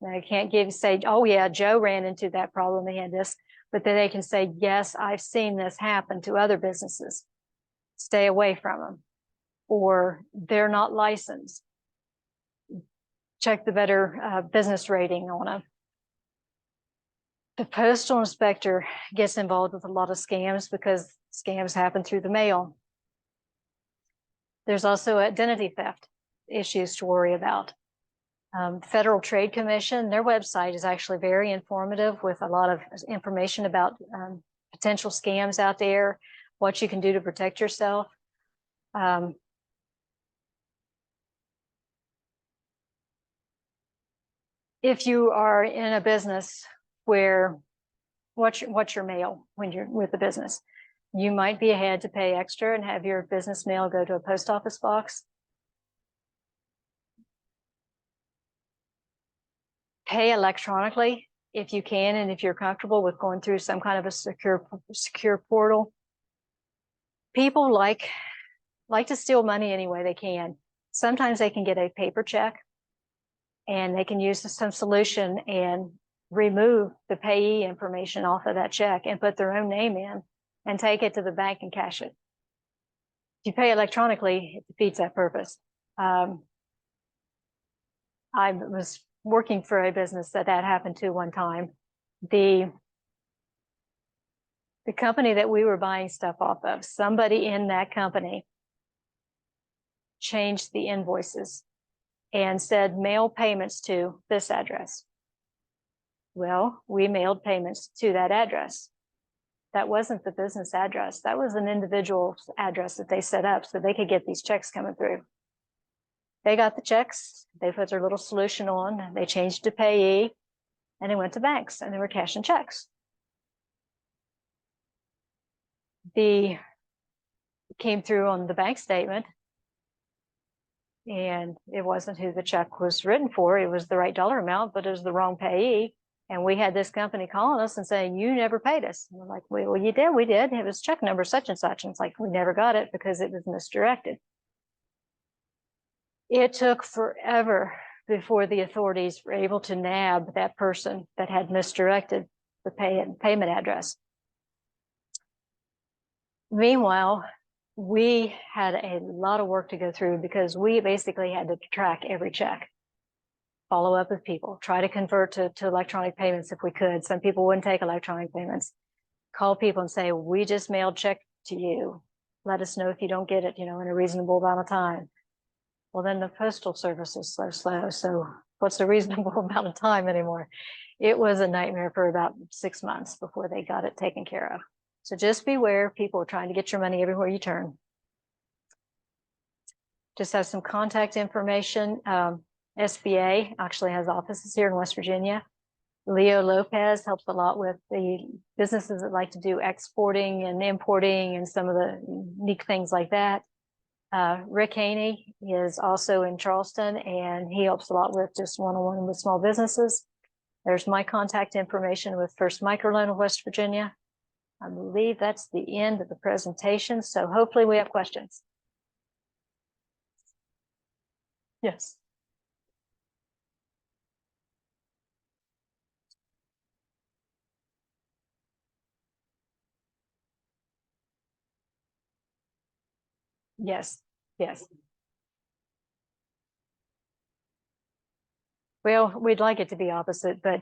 they can't say, oh yeah, Joe ran into that problem, he had this, but then they can say, yes, I've seen this happen to other businesses. Stay away from them. Or they're not licensed. Check the Better Business rating on them. The postal inspector gets involved with a lot of scams because scams happen through the mail. There's also identity theft issues to worry about. Federal Trade Commission, their website is actually very informative with a lot of information about potential scams out there, what you can do to protect yourself. If you are in a business where what's your mail when you're with the business, you might be ahead to pay extra and have your business mail go to a post office box. Pay electronically if you can, and if you're comfortable with going through some kind of a secure portal. People like to steal money any way they can. Sometimes they can get a paper check and they can use some solution and remove the payee information off of that check and put their own name in and take it to the bank and cash it. If you pay electronically, it defeats that purpose. I was working for a business that happened to one time. The company that we were buying stuff off of, somebody in that company changed the invoices and said mail payments to this address. Well, we mailed payments to that address. That wasn't the business address. That was an individual address that they set up so they could get these checks coming through. They got the checks, they put their little solution on, they changed to payee, and they went to banks and they were cashing checks. Came through on the bank statement, and it wasn't who the check was written for. It was the right dollar amount, but it was the wrong payee. And we had this company calling us and saying, you never paid us. And we're like, well, you did, we did. It was check number such and such. And it's like, we never got it because it was misdirected. It took forever before the authorities were able to nab that person that had misdirected the payment address. Meanwhile, we had a lot of work to go through because we basically had to track every check, follow up with people, try to convert to electronic payments if we could. Some people wouldn't take electronic payments. Call people and say, we just mailed check to you. Let us know if you don't get it, in a reasonable amount of time. Well, then the postal service is so slow. So what's the reasonable amount of time anymore? It was a nightmare for about 6 months before they got it taken care of. So just beware, people are trying to get your money everywhere you turn. Just have some contact information. SBA actually has offices here in West Virginia. Leo Lopez helps a lot with the businesses that like to do exporting and importing and some of the unique things like that. Rick Haney is also in Charleston, and he helps a lot with just one-on-one with small businesses. There's my contact information with First Microloan of West Virginia. I believe that's the end of the presentation. So hopefully we have questions. Yes. Yes. Yes. Well, we'd like it to be opposite, but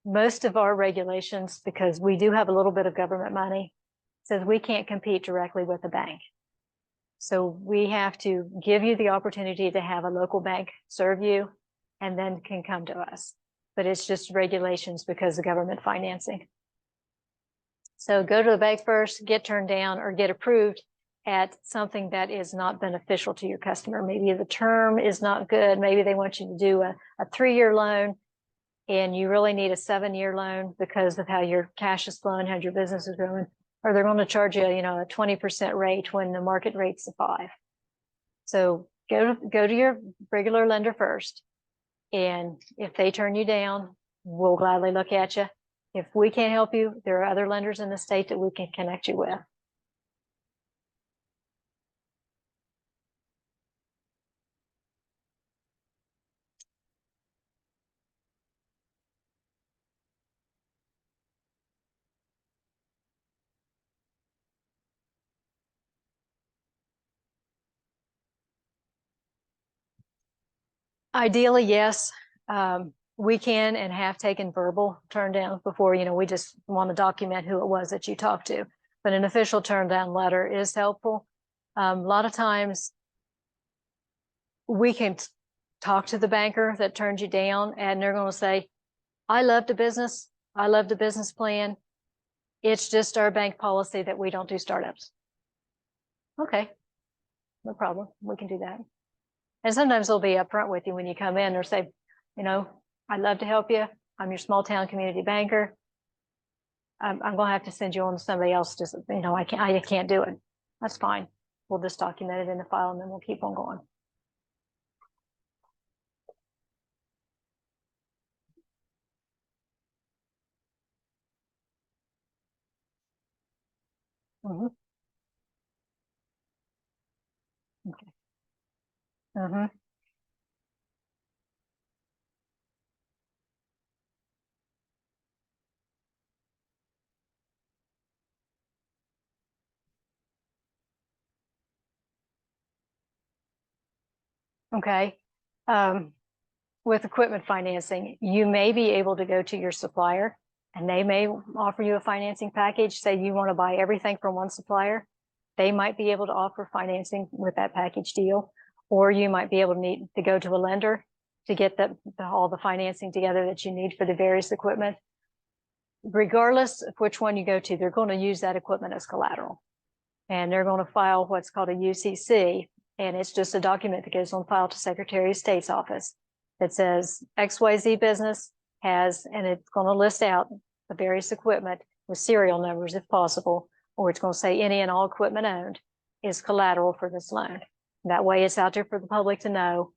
most of our regulations, because we do have a little bit of government money, says we can't compete directly with a bank. So we have to give you the opportunity to have a local bank serve you and then can come to us. But it's just regulations because of government financing. So go to the bank first, get turned down or get approved at something that is not beneficial to your customer. Maybe the term is not good. Maybe they want you to do a 3-year loan and you really need a 7-year loan because of how your cash is flowing, how your business is growing, or they're going to charge you, a 20% rate when the market rate's a 5. So go to your regular lender first. And if they turn you down, we'll gladly look at you. If we can't help you, there are other lenders in the state that we can connect you with. Ideally, yes. We can and have taken verbal turn downs before. We just want to document who it was that you talked to. But an official turn down letter is helpful. A lot of times we can talk to the banker that turned you down and they're going to say, I love the business. I love the business plan. It's just our bank policy that we don't do startups. Okay, no problem. We can do that. And sometimes they'll be upfront with you when you come in or say, I'd love to help you. I'm your small town community banker. I'm going to have to send you on to somebody else. Just, I can't do it. That's fine. We'll just document it in the file and then we'll keep on going. Mm-hmm. Okay. Mm-hmm. Okay. With equipment financing, you may be able to go to your supplier and they may offer you a financing package. Say you want to buy everything from one supplier. They might be able to offer financing with that package deal, or you might be able to need to go to a lender to get all the financing together that you need for the various equipment. Regardless of which one you go to, they're going to use that equipment as collateral. And they're going to file what's called a UCC. And it's just a document that goes on file to Secretary of State's office that says XYZ business has, and it's going to list out the various equipment with serial numbers if possible, or it's going to say any and all equipment owned is collateral for this loan. That way it's out there for the public to know.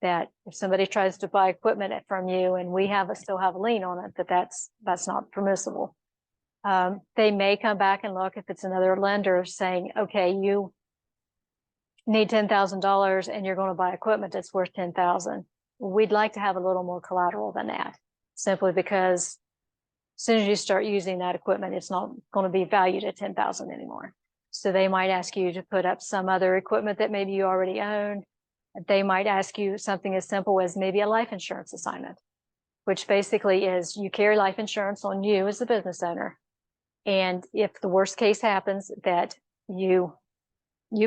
that if somebody tries to buy equipment from you and we still have a lien on it, that's not permissible. They may come back and look if it's another lender saying, okay, you need $10,000 and you're going to buy equipment that's worth $10,000. We'd like to have a little more collateral than that, simply because as soon as you start using that equipment, it's not going to be valued at $10,000 anymore. So they might ask you to put up some other equipment that maybe you already own. They might ask you something as simple as maybe a life insurance assignment, which basically is you carry life insurance on you as the business owner. And if the worst case happens that you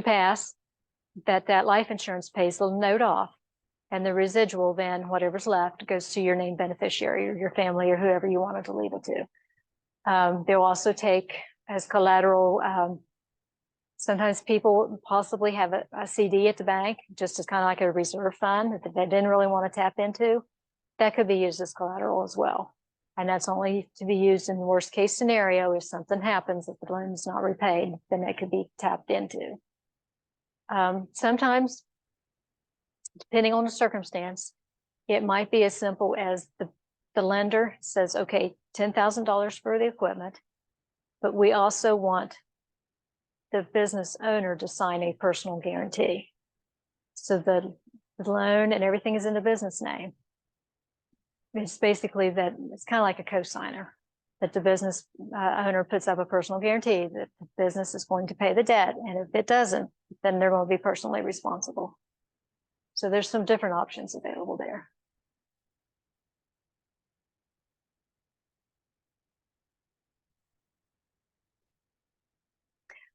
pass, that life insurance pays the note off, and the residual, then whatever's left, goes to your named beneficiary or your family or whoever you wanted to leave it to. They'll also take as collateral. Sometimes people possibly have a CD at the bank, just as kind of like a reserve fund that they didn't really want to tap into. That could be used as collateral as well. And that's only to be used in the worst case scenario. If something happens, if the loan is not repaid, then it could be tapped into. Sometimes, depending on the circumstance, it might be as simple as the lender says, okay, $10,000 for the equipment, but we also want the business owner to sign a personal guarantee. So the loan and everything is in the business name. It's basically that it's kind of like a co-signer, that the business owner puts up a personal guarantee that the business is going to pay the debt. And if it doesn't, then they're going to be personally responsible. So there's some different options available there.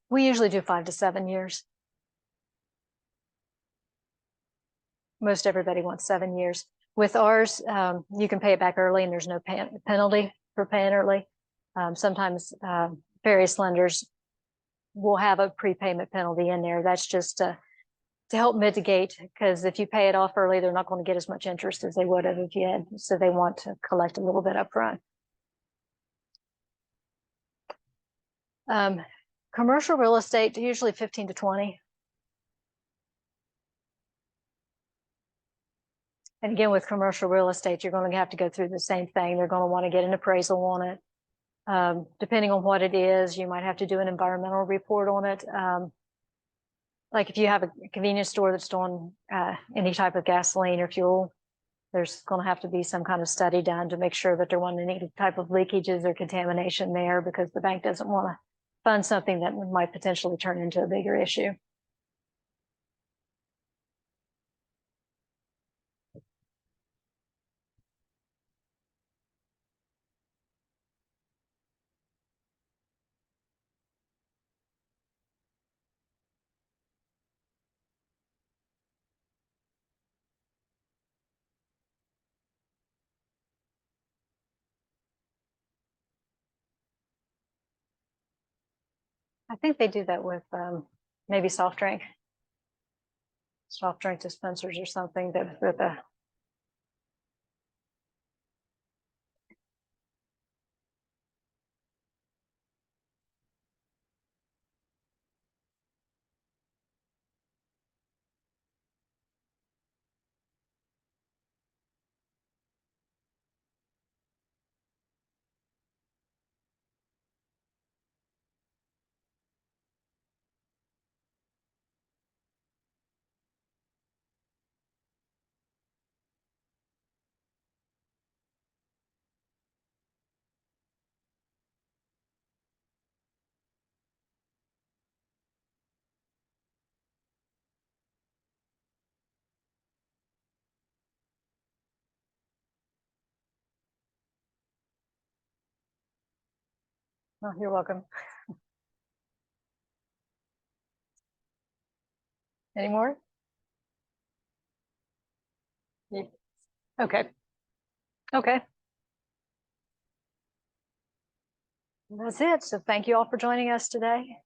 We usually do 5 to 7 years. Most everybody wants 7 years. With ours, you can pay it back early and there's no penalty for paying early. Sometimes various lenders will have a prepayment penalty in there. That's just to help mitigate, because if you pay it off early, they're not going to get as much interest as they would have if you had. So they want to collect a little bit up front. Commercial real estate, usually 15 to 20. And again, with commercial real estate, you're going to have to go through the same thing. They're going to want to get an appraisal on it. Depending on what it is, you might have to do an environmental report on it. Like if you have a convenience store that's doing any type of gasoline or fuel, there's going to have to be some kind of study done to make sure that there wasn't any type of leakages or contamination there, because the bank doesn't want to fund something that might potentially turn into a bigger issue. I think they do that with maybe soft drink dispensers or something, that with a. Oh, you're welcome. Any more? Yeah. Okay. Okay. That's it. So thank you all for joining us today.